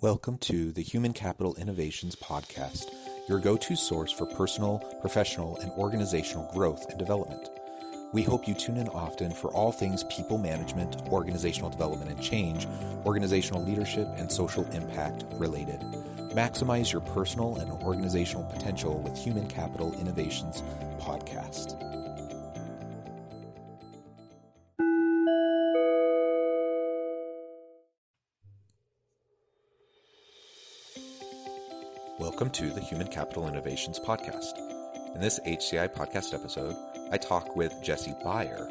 Welcome to the Human Capital Innovations Podcast, your go-to source for personal, professional, and organizational growth and development. We hope you tune in often for all things people management, organizational development and change, organizational leadership, and social impact related. Maximize your personal and organizational potential with Human Capital Innovations Podcast. Welcome to the Human Capital Innovations Podcast. In this HCI podcast episode, I talk with Jessi Beyer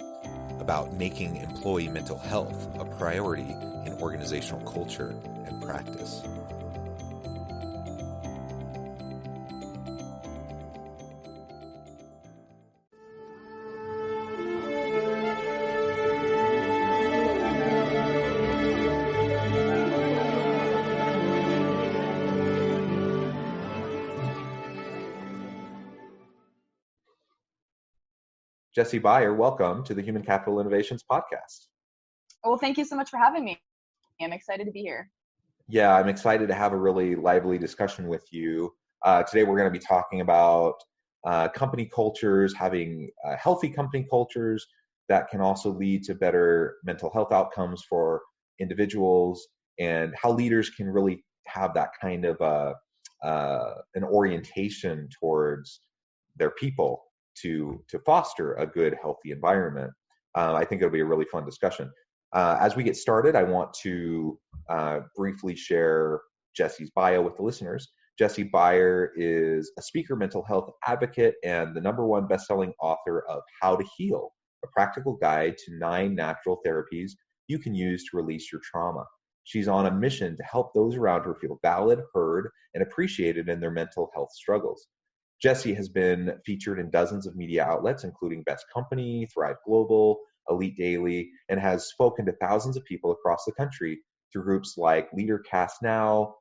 about making employee mental health a priority in organizational culture and practice. Jessi Beyer, welcome to the Human Capital Innovations Podcast. Well, thank you so much for having me. I'm excited to be here. Yeah, I'm excited to have a really lively discussion with you. Today we're going to be talking about company cultures, having healthy company cultures that can also lead to better mental health outcomes for individuals, and how leaders can really have that kind of an orientation towards their people to foster a good, healthy environment. I think it'll be a really fun discussion. As we get started, I want to briefly share Jessi's bio with the listeners. Jessi Beyer is a speaker, mental health advocate, and the #1 best-selling author of How to Heal, a practical guide to 9 natural therapies you can use to release your trauma. She's on a mission to help those around her feel valid, heard, and appreciated in their mental health struggles. Jessi has been featured in dozens of media outlets, including Best Company, Thrive Global, Elite Daily, and has spoken to thousands of people across the country through groups like LeaderCast Now,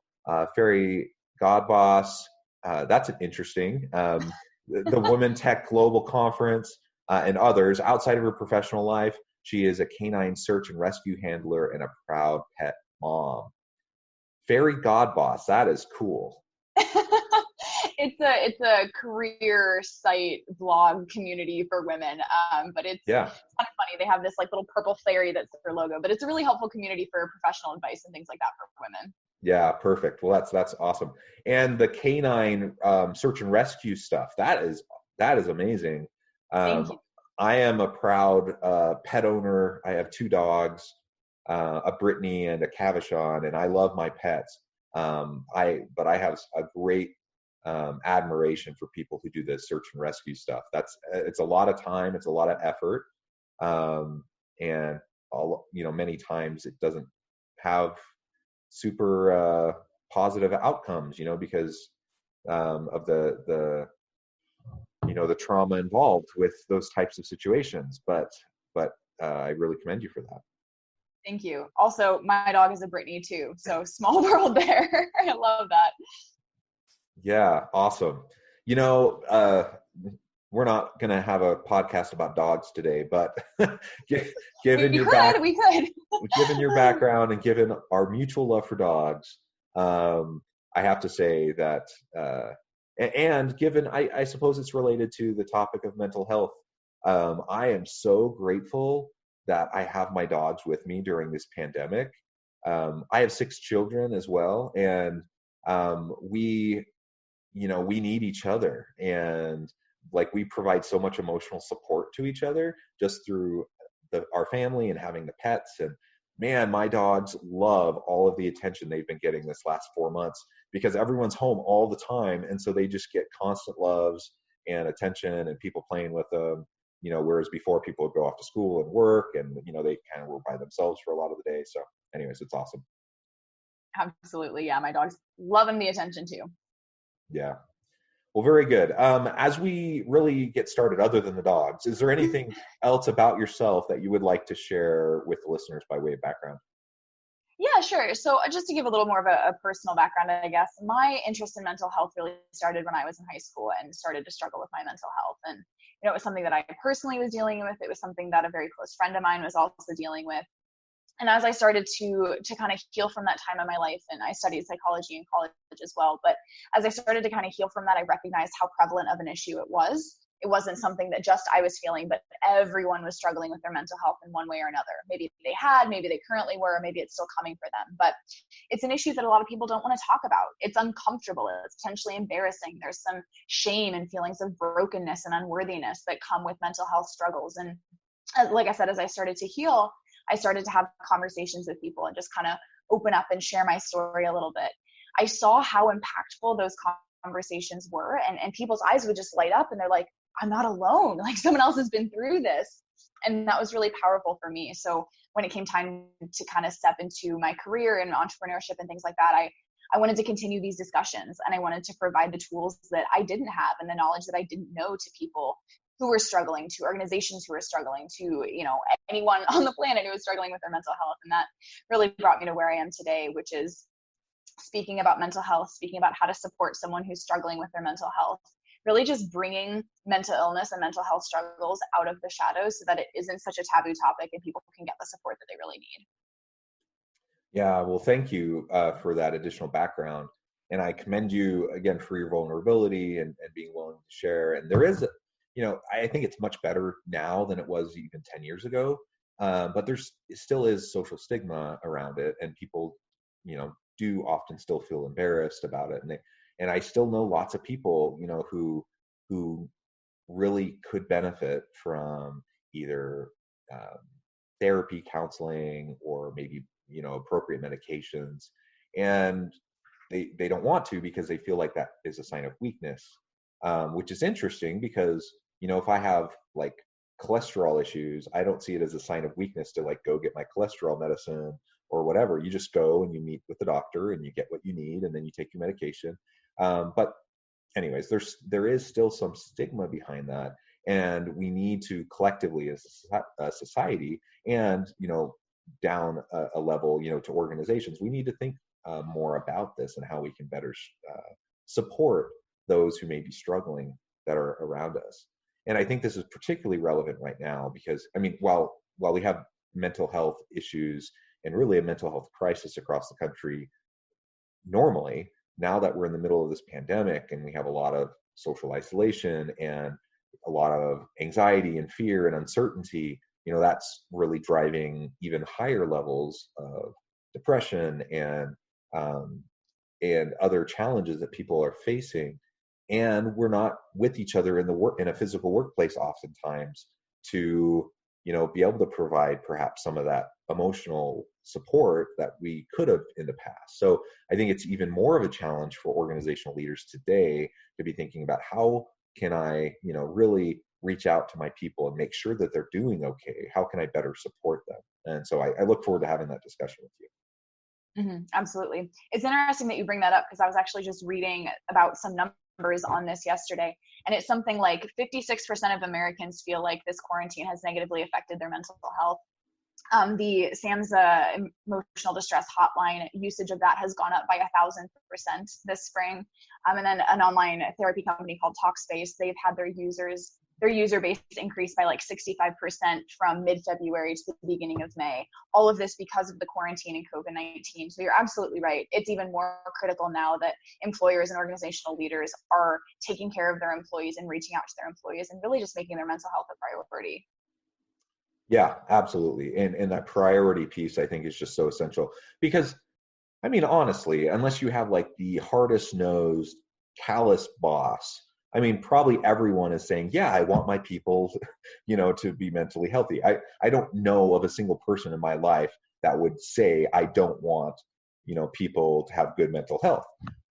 Fairy Godboss, that's interesting, the Women Tech Global Conference, and others. Outside of her professional life, she is a canine search and rescue handler and a proud pet mom. Fairy Godboss, that is cool. It's a career site blog community for women, but it's kind of funny. They have this like little purple fairy that's their logo, but it's a really helpful community for professional advice and things like that for women. Yeah, perfect. Well, that's awesome. And the canine search and rescue stuff, that is amazing. Thank you. I am a proud pet owner. I have 2 dogs, a Brittany and a Cavachon, and I love my pets. But I have a great admiration for people who do this search and rescue stuff. It's a lot of time, it's a lot of effort, and many times it doesn't have super positive outcomes, because of the trauma involved with those types of situations. But I really commend you for that. Thank you. Also, my dog is a Brittany too, so small world there. I love that. Yeah, awesome. We're not going to have a podcast about dogs today, but given your background and given our mutual love for dogs, I have to say that, and given, I suppose it's related to the topic of mental health, I am so grateful that I have my dogs with me during this pandemic. I have 6 children as well, and we need each other, and we provide so much emotional support to each other just through our family and having the pets. And man, my dogs love all of the attention they've been getting this last 4 months because everyone's home all the time, and so they just get constant loves and attention and people playing with them. Whereas before people would go off to school and work, and they kind of were by themselves for a lot of the day. So anyways, it's awesome. Absolutely. Yeah, my dog's loving the attention too. Yeah. Well, very good. As we really get started, other than the dogs, is there anything else about yourself that you would like to share with the listeners by way of background? Yeah, sure. So just to give a little more of a personal background, I guess, my interest in mental health really started when I was in high school and started to struggle with my mental health. And, it was something that I personally was dealing with. It was something that a very close friend of mine was also dealing with. And as I started to kind of heal from that time in my life, and I studied psychology in college as well, but as I started to kind of heal from that, I recognized how prevalent of an issue it was. It wasn't something that just I was feeling, but everyone was struggling with their mental health in one way or another. Maybe they had, maybe they currently were, maybe it's still coming for them. But it's an issue that a lot of people don't want to talk about. It's uncomfortable. It's potentially embarrassing. There's some shame and feelings of brokenness and unworthiness that come with mental health struggles. And like I said, as I started to heal, I started to have conversations with people and just kind of open up and share my story a little bit. I saw how impactful those conversations were, and people's eyes would just light up and they're like, I'm not alone. Like, someone else has been through this. And that was really powerful for me. So when it came time to kind of step into my career and entrepreneurship and things like that, I wanted to continue these discussions, and I wanted to provide the tools that I didn't have and the knowledge that I didn't know to people who were struggling, to organizations who were struggling, to, you know, anyone on the planet who was struggling with their mental health. And that really brought me to where I am today, which is speaking about mental health, speaking about how to support someone who's struggling with their mental health, really just bringing mental illness and mental health struggles out of the shadows so that it isn't such a taboo topic and people can get the support that they really need. Yeah, well, thank you for that additional background. And I commend you again for your vulnerability and being willing to share. And there is, you know, I think it's much better now than it was even 10 years ago. But it still is social stigma around it. And people, you know, do often still feel embarrassed about it. And I still know lots of people, you know, who really could benefit from either therapy, counseling, or maybe, you know, appropriate medications. And they don't want to because they feel like that is a sign of weakness, which is interesting because, you know, if I have like cholesterol issues, I don't see it as a sign of weakness to like go get my cholesterol medicine or whatever. You just go and you meet with the doctor and you get what you need and then you take your medication. But anyways, there is still some stigma behind that. And we need to collectively as a society and, you know, down a level, you know, to organizations, we need to think more about this and how we can better support those who may be struggling that are around us. And I think this is particularly relevant right now because, I mean, while we have mental health issues and really a mental health crisis across the country normally, now that we're in the middle of this pandemic and we have a lot of social isolation and a lot of anxiety and fear and uncertainty, you know, that's really driving even higher levels of depression and other challenges that people are facing. And we're not with each other in a physical workplace oftentimes to, you know, be able to provide perhaps some of that emotional support that we could have in the past. So I think it's even more of a challenge for organizational leaders today to be thinking about how can I, you know, really reach out to my people and make sure that they're doing okay? How can I better support them? And so I look forward to having that discussion with you. Mm-hmm, absolutely. It's interesting that you bring that up because I was actually just reading about some numbers on this yesterday. And it's something like 56% of Americans feel like this quarantine has negatively affected their mental health. The SAMHSA emotional distress hotline usage of that has gone up by 1,000% this spring. And then an online therapy company called Talkspace, they've had their user base increased by like 65% from mid-February to the beginning of May. All of this because of the quarantine and COVID-19. So you're absolutely right. It's even more critical now that employers and organizational leaders are taking care of their employees and reaching out to their employees and really just making their mental health a priority. Yeah, absolutely. And that priority piece, I think, is just so essential because, I mean, honestly, unless you have like the hardest nosed, callous boss, I mean, probably everyone is saying, yeah, I want my people, you know, to be mentally healthy. I don't know of a single person in my life that would say, I don't want, you know, people to have good mental health.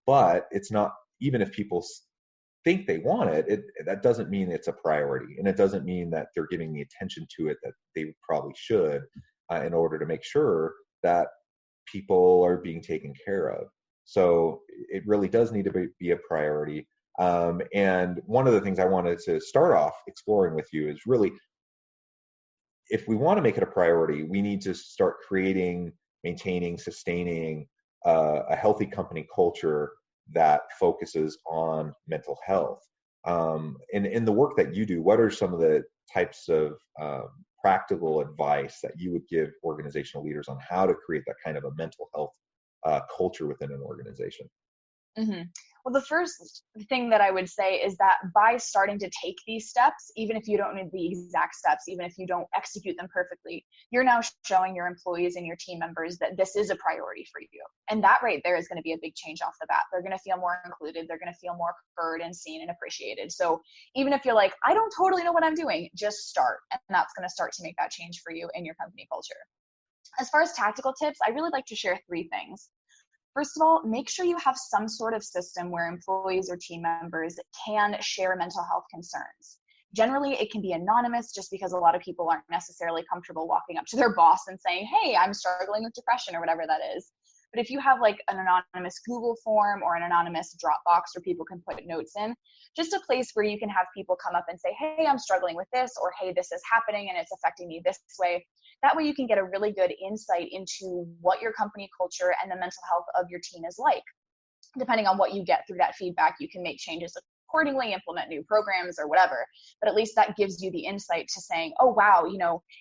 But it's not, even if people think they want it, that doesn't mean it's a priority. And it doesn't mean that they're giving the attention to it that they probably should in order to make sure that people are being taken care of. So it really does need to be a priority. And one of the things I wanted to start off exploring with you is really, if we want to make it a priority, we need to start creating, maintaining, sustaining a healthy company culture that focuses on mental health. And in the work that you do, what are some of the types of practical advice that you would give organizational leaders on how to create that kind of a mental health culture within an organization? Mm-hmm. Well, the first thing that I would say is that by starting to take these steps, even if you don't need the exact steps, even if you don't execute them perfectly, you're now showing your employees and your team members that this is a priority for you. And that right there is going to be a big change off the bat. They're going to feel more included. They're going to feel more heard and seen and appreciated. So even if you're like, I don't totally know what I'm doing, just start. And that's going to start to make that change for you in your company culture. As far as tactical tips, I really like to share 3 things. First of all, make sure you have some sort of system where employees or team members can share mental health concerns. Generally, it can be anonymous just because a lot of people aren't necessarily comfortable walking up to their boss and saying, hey, I'm struggling with depression or whatever that is. But if you have like an anonymous Google form or an anonymous Dropbox where people can put notes in, just a place where you can have people come up and say, hey, I'm struggling with this, or hey, this is happening and it's affecting me this way. That way you can get a really good insight into what your company culture and the mental health of your team is like. Depending on what you get through that feedback, you can make changes accordingly, implement new programs or whatever. But at least that gives you the insight to saying, oh, wow,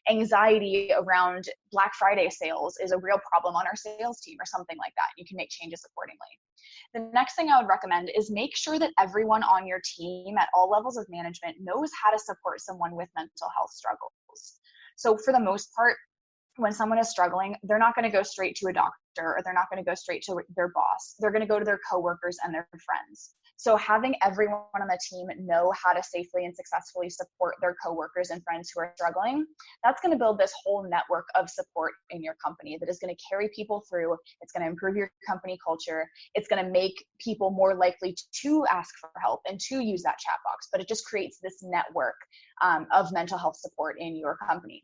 anxiety around Black Friday sales is a real problem on our sales team or something like that. You can make changes accordingly. The next thing I would recommend is make sure that everyone on your team at all levels of management knows how to support someone with mental health struggles. So for the most part, when someone is struggling, they're not going to go straight to a doctor or they're not going to go straight to their boss. They're going to go to their coworkers and their friends. So having everyone on the team know how to safely and successfully support their coworkers and friends who are struggling, that's going to build this whole network of support in your company that is going to carry people through. It's going to improve your company culture. It's going to make people more likely to ask for help and to use that chat box. But it just creates this network of mental health support in your company.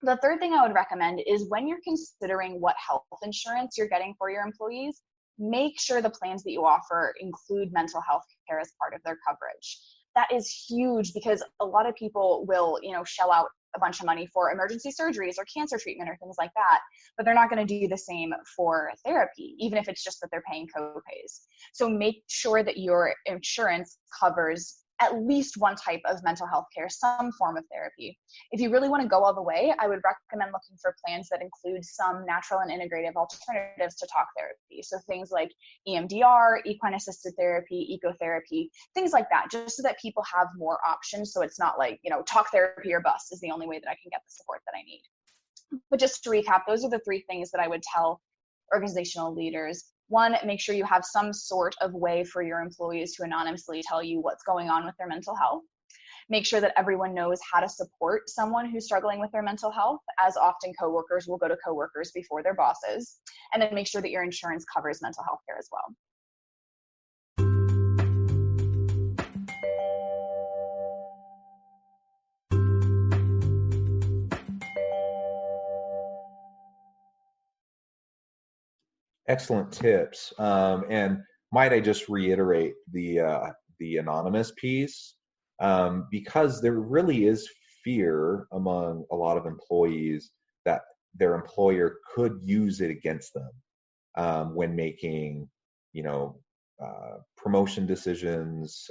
The third thing I would recommend is when you're considering what health insurance you're getting for your employees, make sure the plans that you offer include mental health care as part of their coverage. That is huge because a lot of people will, shell out a bunch of money for emergency surgeries or cancer treatment or things like that, but they're not going to do the same for therapy, even if it's just that they're paying co-pays. So make sure that your insurance covers at least one type of mental health care, some form of therapy. If you really want to go all the way, I would recommend looking for plans that include some natural and integrative alternatives to talk therapy. So things like EMDR, equine assisted therapy, ecotherapy, things like that, just so that people have more options. So it's not like, talk therapy or bust is the only way that I can get the support that I need. But just to recap, those are the 3 things that I would tell organizational leaders. 1, make sure you have some sort of way for your employees to anonymously tell you what's going on with their mental health. Make sure that everyone knows how to support someone who's struggling with their mental health, as often coworkers will go to coworkers before their bosses. And then make sure that your insurance covers mental health care as well. Excellent tips. And might I just reiterate the anonymous piece, because there really is fear among a lot of employees that their employer could use it against them when making, promotion decisions,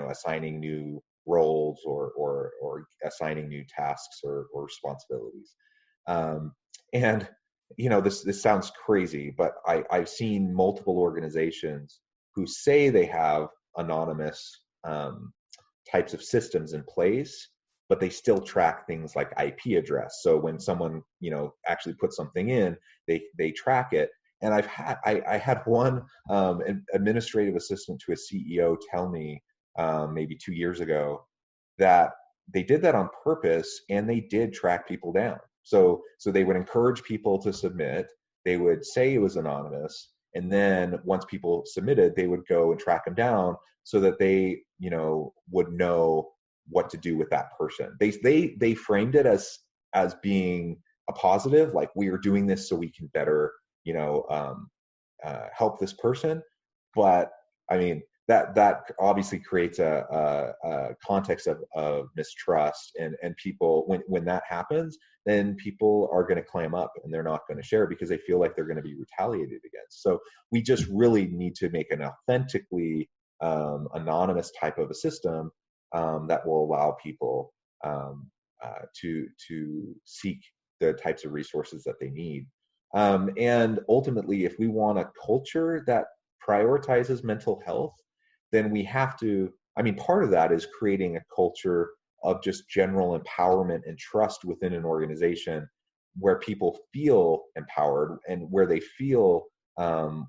assigning new roles or assigning new tasks or responsibilities. And this sounds crazy, but I've seen multiple organizations who say they have anonymous types of systems in place, but they still track things like IP address. So when someone actually puts something in, they track it. And I had one administrative assistant to a CEO tell me maybe 2 years ago that they did that on purpose, and they did track people down. So they would encourage people to submit. They would say it was anonymous, and then once people submitted, they would go and track them down so that they would know what to do with that person. They framed it as being a positive, like we are doing this so we can better help this person. But I mean, that obviously creates a context of mistrust, and people, when that happens, then people are going to clam up and they're not going to share because they feel like they're going to be retaliated against. So we just really need to make an authentically anonymous type of a system that will allow people to seek the types of resources that they need. And ultimately, if we want a culture that prioritizes mental health, then we have to, I mean, part of that is creating a culture of just general empowerment and trust within an organization where people feel empowered and where they feel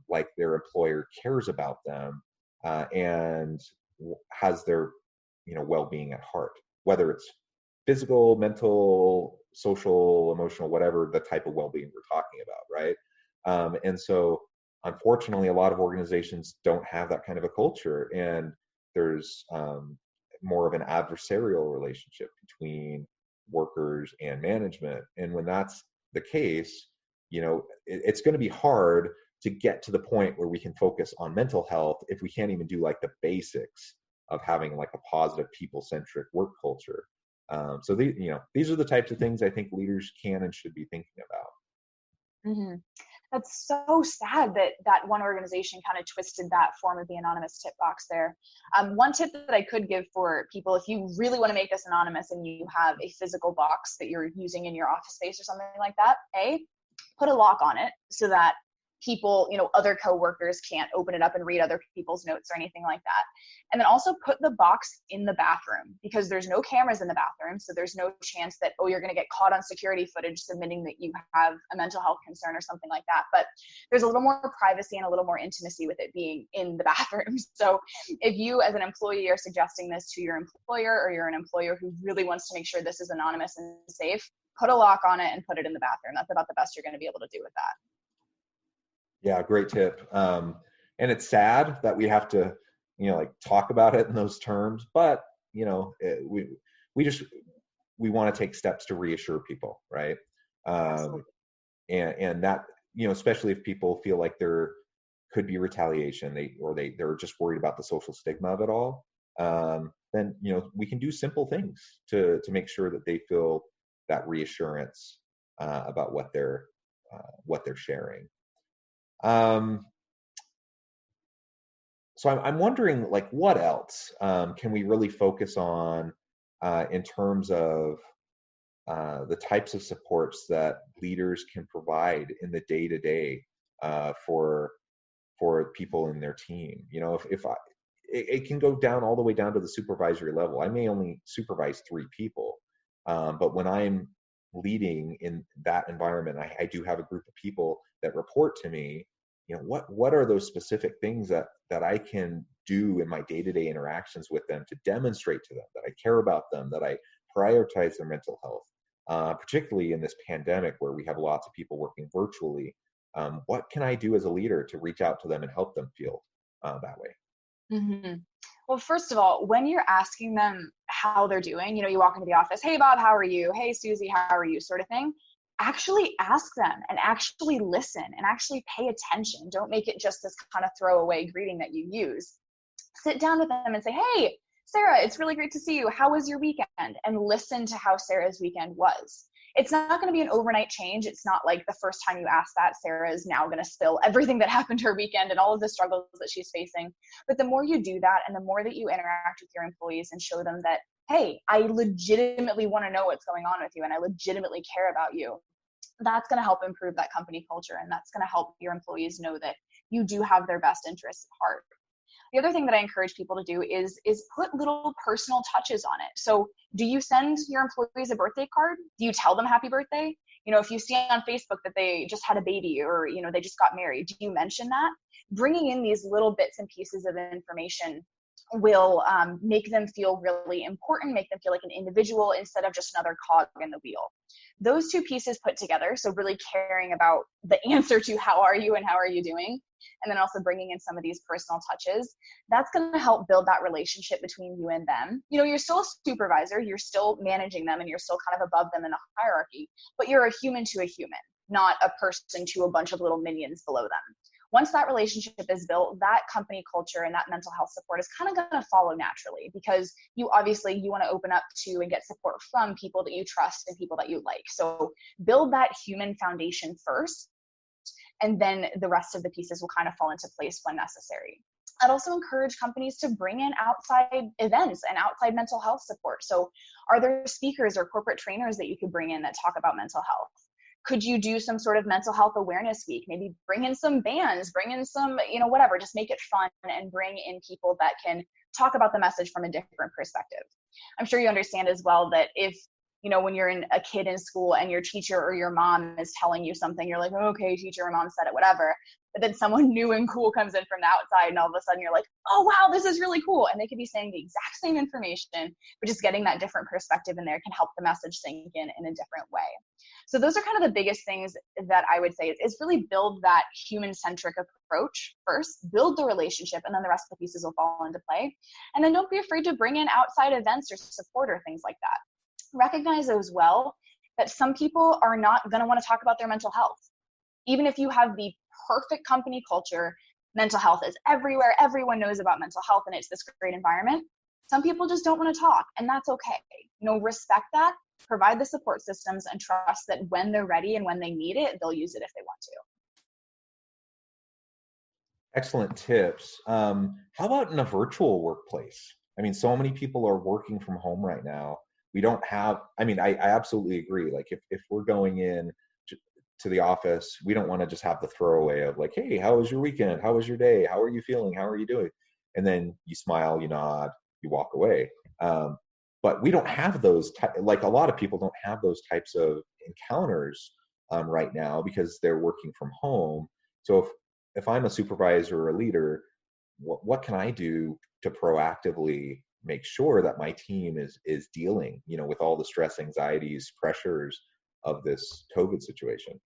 like their employer cares about them and has their well-being at heart, whether it's physical, mental, social, emotional, whatever the type of well-being we're talking about, right? And so unfortunately a lot of organizations don't have that kind of a culture, and there's more of an adversarial relationship between workers and management. And when that's the case, it's going to be hard to get to the point where we can focus on mental health if we can't even do like the basics of having like a positive people-centric work culture. So these are the types of things I think leaders can and should be thinking about. Mm-hmm. That's so sad that one organization kind of twisted that form of the anonymous tip box there. One tip that I could give for people, if you really want to make this anonymous and you have a physical box that you're using in your office space or something like that, put a lock on it so that people, other coworkers can't open it up and read other people's notes or anything like that. And then also put the box in the bathroom, because there's no cameras in the bathroom. So there's no chance that, you're going to get caught on security footage submitting that you have a mental health concern or something like that. But there's a little more privacy and a little more intimacy with it being in the bathroom. So if you as an employee are suggesting this to your employer, or you're an employer who really wants to make sure this is anonymous and safe, put a lock on it and put it in the bathroom. That's about the best you're going to be able to do with that. Yeah, great tip. And it's sad that we have to, talk about it in those terms, but we want to take steps to reassure people, right? And that, especially if people feel like there could be retaliation, they're just worried about the social stigma of it all. Then we can do simple things to make sure that they feel that reassurance about what they're sharing. So I'm wondering, like, what else can we really focus on in terms of the types of supports that leaders can provide in the day-to-day for people in their team? It can go down all the way down to the supervisory level. I may only supervise 3 people, but when I'm leading in that environment, I do have a group of people that report to me. What are those specific things that I can do in my day-to-day interactions with them to demonstrate to them that I care about them, that I prioritize their mental health, particularly in this pandemic where we have lots of people working virtually. What can I do as a leader to reach out to them and help them feel that way? Mm-hmm. Well, first of all, when you're asking them how they're doing, you walk into the office, hey, Bob, how are you? Hey, Susie, how are you? Sort of thing. Actually ask them and actually listen and actually pay attention. Don't make it just this kind of throwaway greeting that you use. Sit down with them and say, hey, Sarah, it's really great to see you. How was your weekend? And listen to how Sarah's weekend was. It's not going to be an overnight change. It's not like the first time you ask that, Sarah is now going to spill everything that happened her weekend and all of the struggles that she's facing. But the more you do that, and the more that you interact with your employees and show them that, hey, I legitimately want to know what's going on with you and I legitimately care about you, that's going to help improve that company culture. And that's going to help your employees know that you do have their best interests at heart. The other thing that I encourage people to do is put little personal touches on it. So do you send your employees a birthday card? Do you tell them happy birthday? If you see on Facebook that they just had a baby or, they just got married, do you mention that? Bringing in these little bits and pieces of information will make them feel really important, make them feel like an individual instead of just another cog in the wheel. Those 2 pieces put together, so really caring about the answer to how are you and how are you doing, and then also bringing in some of these personal touches, that's going to help build that relationship between you and them. You're still a supervisor, you're still managing them, and you're still kind of above them in the hierarchy, but you're a human to a human, not a person to a bunch of little minions below them. Once that relationship is built, that company culture and that mental health support is kind of going to follow naturally, because you want to open up to and get support from people that you trust and people that you like. So build that human foundation first, and then the rest of the pieces will kind of fall into place when necessary. I'd also encourage companies to bring in outside events and outside mental health support. So are there speakers or corporate trainers that you could bring in that talk about mental health? Could you do some sort of mental health awareness week? Maybe bring in some bands, bring in some, whatever, just make it fun and bring in people that can talk about the message from a different perspective. I'm sure you understand as well that if, when you're a kid in school and your teacher or your mom is telling you something, you're like, oh, okay, teacher or mom said it, whatever. But then someone new and cool comes in from the outside and all of a sudden you're like, oh, wow, this is really cool. And they could be saying the exact same information, but just getting that different perspective in there can help the message sink in a different way. So those are kind of the biggest things that I would say is really build that human-centric approach first, build the relationship, and then the rest of the pieces will fall into play. And then don't be afraid to bring in outside events or support or things like that. Recognize as well that some people are not going to want to talk about their mental health. Even if you have the perfect company culture, mental health is everywhere, everyone knows about mental health, and it's this great environment. Some people just don't want to talk, and that's okay. Respect that, provide the support systems, and trust that when they're ready and when they need it, they'll use it if they want to. Excellent tips. How about in a virtual workplace? I mean, so many people are working from home right now. We don't have, I absolutely agree. Like if we're going in to the office, we don't want to just have the throwaway of like, hey, how was your weekend? How was your day? How are you feeling? How are you doing? And then you smile, you nod, you walk away. But we don't have those, like a lot of people don't have those types of encounters right now because they're working from home. So if I'm a supervisor or a leader, what can I do to proactively make sure that my team is dealing, with all the stress, anxieties, pressures of this COVID situation?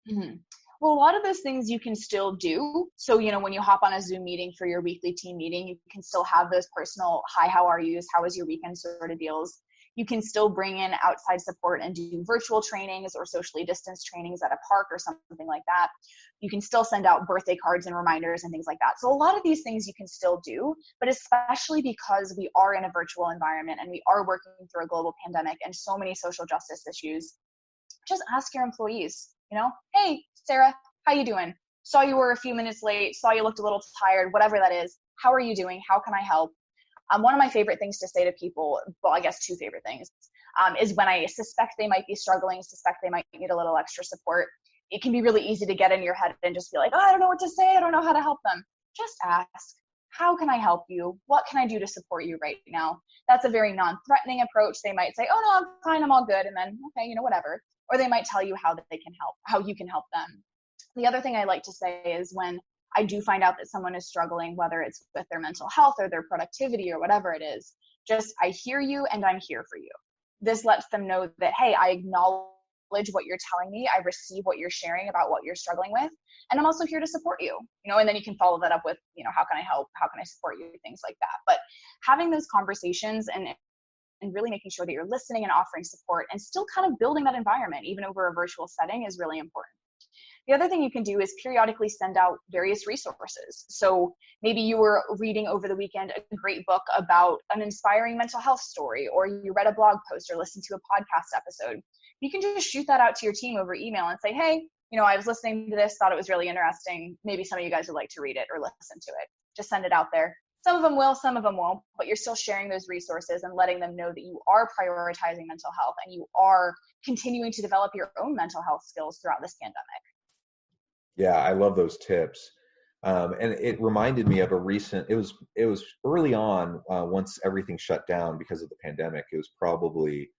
Mm-hmm. Well, a lot of those things you can still do. So, when you hop on a Zoom meeting for your weekly team meeting, you can still have those personal, hi, how are you? How was your weekend sort of deals. You can still bring in outside support and do virtual trainings or socially distanced trainings at a park or something like that. You can still send out birthday cards and reminders and things like that. So a lot of these things you can still do, but especially because we are in a virtual environment and we are working through a global pandemic and so many social justice issues, just ask your employees, hey, Sarah, how you doing? Saw you were a few minutes late, saw you looked a little tired, whatever that is. How are you doing? How can I help? One of my favorite things to say to people, well, I guess two favorite things, is when I suspect they might be struggling, suspect they might need a little extra support. It can be really easy to get in your head and just be like, oh, I don't know what to say. I don't know how to help them. Just ask, how can I help you? What can I do to support you right now? That's a very non-threatening approach. They might say, oh, no, I'm fine. I'm all good. And then, okay, whatever. Or they might tell you how they can help, how you can help them. The other thing I like to say is when I do find out that someone is struggling, whether it's with their mental health or their productivity or whatever it is, just I hear you and I'm here for you. This lets them know that, hey, I acknowledge what you're telling me. I receive what you're sharing about what you're struggling with. And I'm also here to support you, and then you can follow that up with, how can I help? How can I support you? Things like that. But having those conversations and really making sure that you're listening and offering support and still kind of building that environment, even over a virtual setting, is really important. The other thing you can do is periodically send out various resources. So maybe you were reading over the weekend a great book about an inspiring mental health story, or you read a blog post or listened to a podcast episode. You can just shoot that out to your team over email and say, hey, I was listening to this, thought it was really interesting. Maybe some of you guys would like to read it or listen to it. Just send it out there. Some of them will, some of them won't, but you're still sharing those resources and letting them know that you are prioritizing mental health and you are continuing to develop your own mental health skills throughout this pandemic. Yeah, I love those tips. And it reminded me of a recent, it was early on, once everything shut down because of the pandemic. It was probably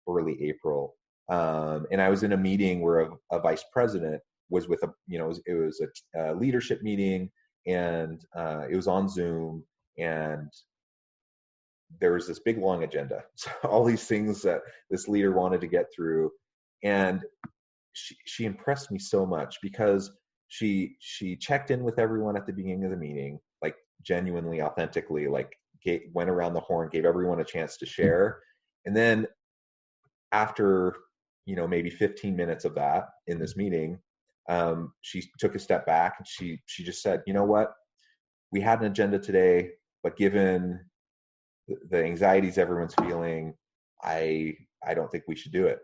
early April. And I was in a meeting where a vice president was with it was a leadership meeting, and it was on Zoom, and there was this big long agenda. So all these things that this leader wanted to get through. And she impressed me so much because she checked in with everyone at the beginning of the meeting, like genuinely, authentically, like went around the horn, gave everyone a chance to share. And then after, maybe 15 minutes of that in this meeting, she took a step back and she just said, you know what, we had an agenda today, but given the anxieties everyone's feeling, I don't think we should do it.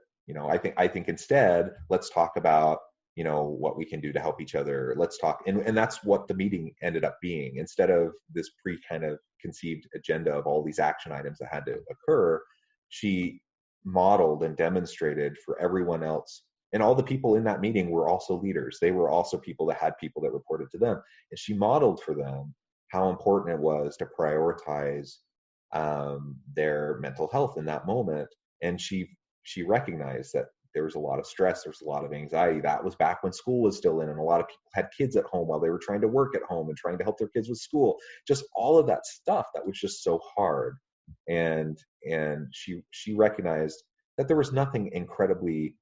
I think instead, let's talk about, what we can do to help each other. Let's talk. And that's what the meeting ended up being. Instead of this kind of conceived agenda of all these action items that had to occur, she modeled and demonstrated for everyone else. And all the people in that meeting were also leaders. They were also people that had people that reported to them. And she modeled for them how important it was to prioritize their mental health in that moment. And she recognized that there was a lot of stress, there was a lot of anxiety. That was back when school was still in, and a lot of people had kids at home while they were trying to work at home and trying to help their kids with school. Just all of that stuff that was just so hard. And she recognized that there was nothing incredibly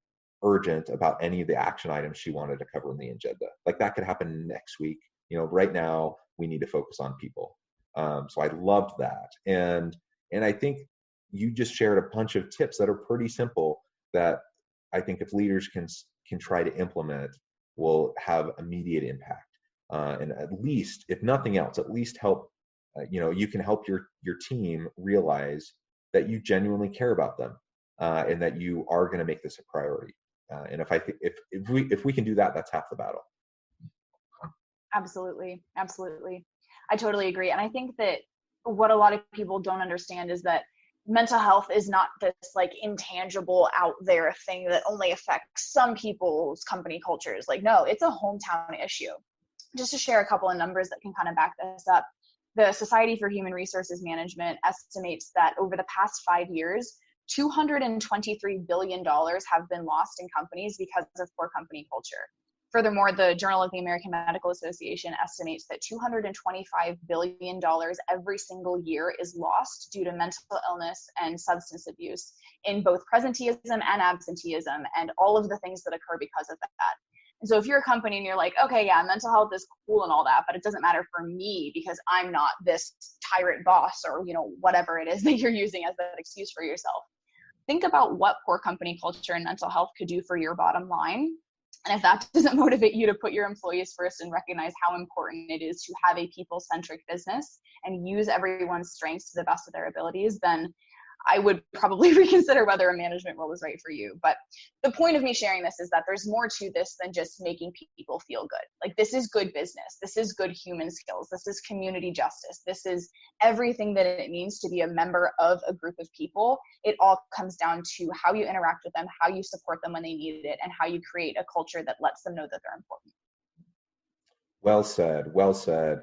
urgent about any of the action items she wanted to cover in the agenda. Like, that could happen next week. Right now we need to focus on people. So I loved that. And I think you just shared a bunch of tips that are pretty simple that I think if leaders can try to implement, will have immediate impact. And at least, if nothing else, at least help, you can help your team realize that you genuinely care about them, and that you are going to make this a priority. And if we can do that, that's half the battle. Absolutely. I totally agree. And I think that what a lot of people don't understand is that mental health is not this like intangible out there thing that only affects some people's company cultures. Like, no, it's a hometown issue. Just to share a couple of numbers that can kind of back this up. The Society for Human Resources Management estimates that over the past 5 years, $223 billion have been lost in companies because of poor company culture. Furthermore, the Journal of the American Medical Association estimates that $225 billion every single year is lost due to mental illness and substance abuse in both presenteeism and absenteeism and all of the things that occur because of that. And so if you're a company and you're like, okay, yeah, mental health is cool and all that, but it doesn't matter for me because I'm not this tyrant boss or, whatever it is that you're using as that excuse for yourself. Think about what poor company culture and mental health could do for your bottom line. And if that doesn't motivate you to put your employees first and recognize how important it is to have a people-centric business and use everyone's strengths to the best of their abilities, then I would probably reconsider whether a management role is right for you. But the point of me sharing this is that there's more to this than just making people feel good. Like, this is good business. This is good human skills. This is community justice. This is everything that it means to be a member of a group of people. It all comes down to how you interact with them, how you support them when they need it, and how you create a culture that lets them know that they're important. Well said. Well said.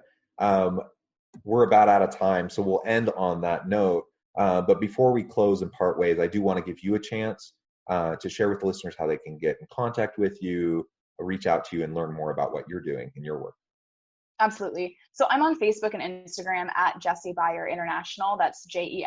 We're about out of time, so we'll end on that note. But before we close and part ways, I do want to give you a chance to share with the listeners how they can get in contact with you, reach out to you, and learn more about what you're doing in your work. Absolutely. So I'm on Facebook and Instagram at Jessi Beyer International. That's Jessi,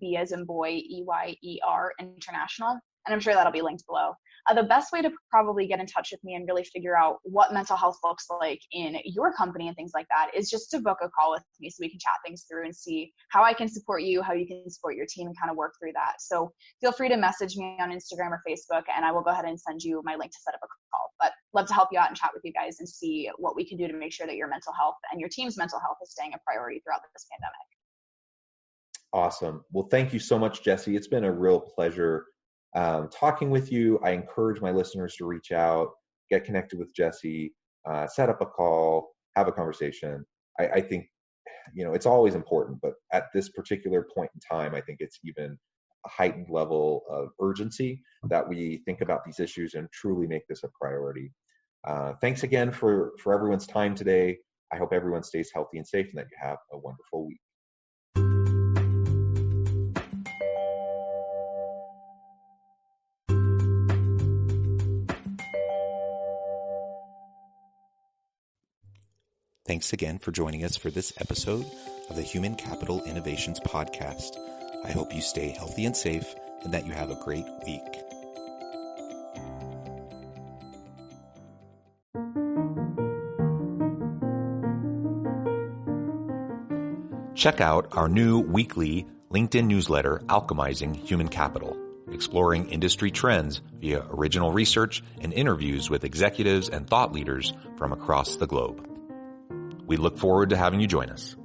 B as in boy, EYER International. And I'm sure that'll be linked below. The best way to probably get in touch with me and really figure out what mental health looks like in your company and things like that is just to book a call with me so we can chat things through and see how I can support you, how you can support your team, and kind of work through that. So feel free to message me on Instagram or Facebook, and I will go ahead and send you my link to set up a call. But love to help you out and chat with you guys and see what we can do to make sure that your mental health and your team's mental health is staying a priority throughout this pandemic. Awesome. Well, thank you so much, Jessi. It's been a real pleasure talking with you. I encourage my listeners to reach out, get connected with Jessi, set up a call, have a conversation. I think, it's always important, but at this particular point in time, I think it's even a heightened level of urgency that we think about these issues and truly make this a priority. Thanks again for everyone's time today. I hope everyone stays healthy and safe and that you have a wonderful week. Thanks again for joining us for this episode of the Human Capital Innovations Podcast. I hope you stay healthy and safe and that you have a great week. Check out our new weekly LinkedIn newsletter, Alchemizing Human Capital, exploring industry trends via original research and interviews with executives and thought leaders from across the globe. We look forward to having you join us.